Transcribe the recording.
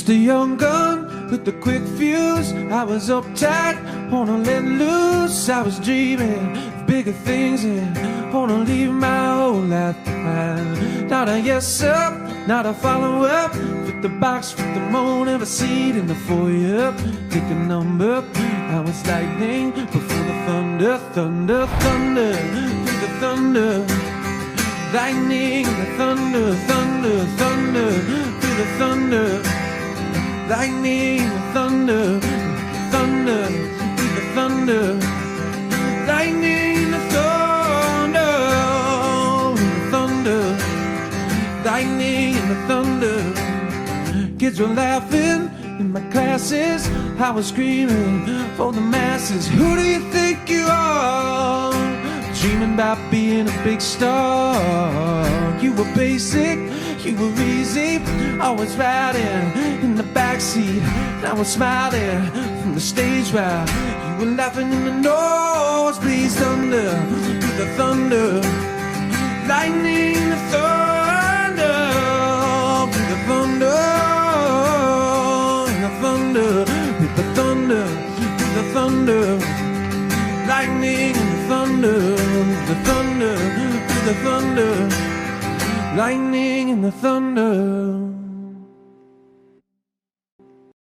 Just a young gun with a quick fuse. I was uptight, wanna let loose. I was dreaming of bigger things and wanna leave my whole life behind. Not a yes sir, not a follow up. Fit the box, fit the mold, have a seat in the foyer. Take a number. I was lightning before the thunder, thunder, thunder, through the thunder. Lightning and the thunder, thunder, thunder, through the thunder. Lightning and the thunder, thunder, through the thunder. Lightning and the thunder, the thunder. Lightning and the thunder. Kids were laughing in my classes. I was screaming for the masses. Who do you think you are? Dreaming about being a big star. You were basic, you were easy. Always riding in the backseat. I was smiling from the stage while you were laughing in the nosebleeds. Thunder, the thunder. Lightning, the thunder, the thunder. Thunder, with the thunder, with the thunder. Lightning and the thunder, the thunder, with the thunder. Lightning and the thunder.